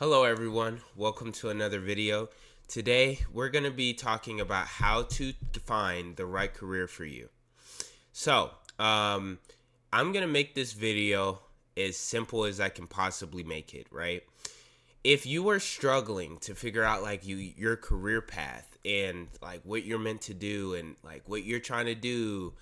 Hello everyone, welcome to another video. Today we're going to be talking about how to find the right career for you. So, I'm going to make this video as simple as I can possibly make it, right? If you are struggling to figure out like your career path and like what you're meant to do and like what you're trying to do,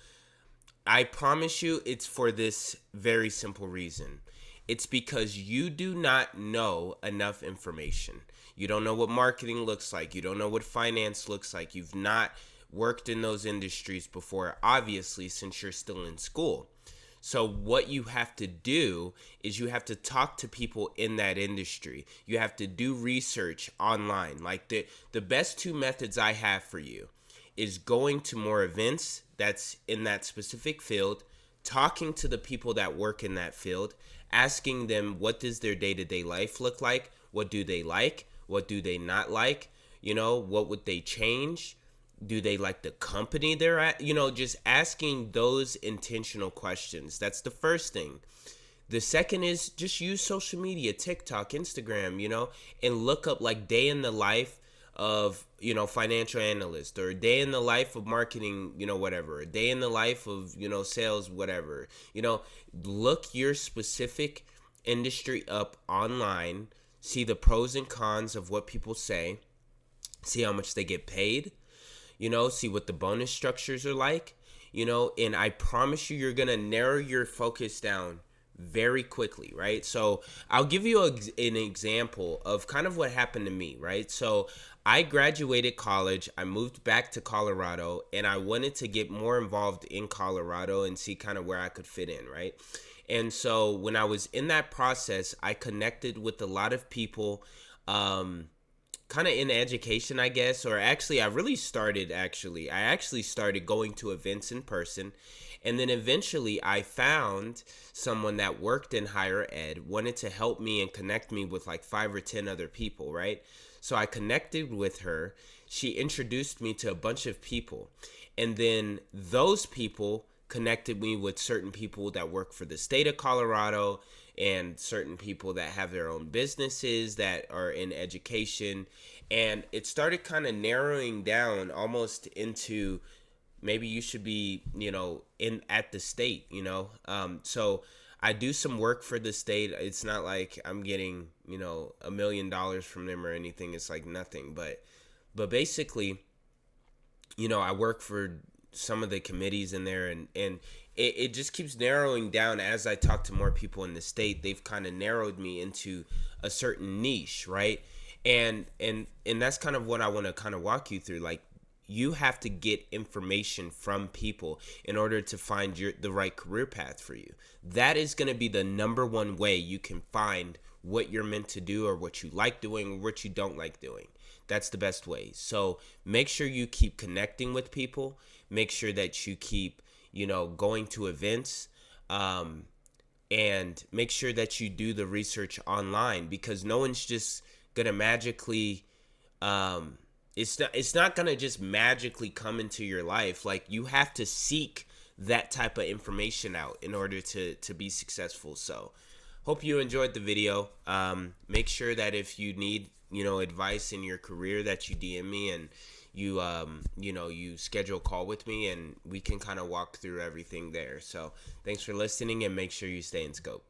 I promise you it's for this very simple reason. It's because you do not know enough information. You don't know what marketing looks like. You don't know what finance looks like. You've not worked in those industries before, obviously, since you're still in school. So what you have to do is you have to talk to people in that industry. You have to do research online. Like the best two methods I have for you is going to more events that's in that specific field, talking to the people that work in that field, asking them what does their day-to-day life look like, what do they like, what do they not like, what would they change, do they like the company they're at, just asking those intentional questions. That's the first thing. The second is just use social media, TikTok, Instagram, and look up like day in the life of, financial analyst, or a day in the life of marketing, whatever, a day in the life of, sales, whatever. Look your specific industry up online, see the pros and cons of what people say, see how much they get paid, see what the bonus structures are like, and I promise you're going to narrow your focus down very quickly, right? So I'll give you an example of kind of what happened to me, right? So I graduated college, I moved back to Colorado, and I wanted to get more involved in Colorado and see kind of where I could fit in, right? And so when I was in that process, I connected with a lot of people, kind of in education, I guess, or actually, I actually started going to events in person. And then eventually I found someone that worked in higher ed, wanted to help me and connect me with like 5 or 10 other people, right? So I connected with her. She introduced me to a bunch of people. And then those people connected me with certain people that work for the state of Colorado and certain people that have their own businesses that are in education. And it started kind of narrowing down almost into maybe you should be, in at the state, so I do some work for the state. It's not like I'm getting, $1 million from them or anything. It's like nothing, but basically, I work for some of the committees in there, and it just keeps narrowing down as I talk to more people in the state. They've kind of narrowed me into a certain niche, right? And that's kind of what I want to kind of walk you through. Like, you have to get information from people in order to find the right career path for you. That is going to be the number one way you can find what you're meant to do, or what you like doing, or what you don't like doing. That's the best way. So make sure you keep connecting with people. Make sure that you keep, going to events, and make sure that you do the research online, because no one's just gonna magically, it's not gonna just magically come into your life. Like, you have to seek that type of information out in order to be successful. So hope you enjoyed the video. Make sure that if you need, advice in your career, that you DM me, and you schedule a call with me, and we can kind of walk through everything there. So thanks for listening, and make sure you stay in scope.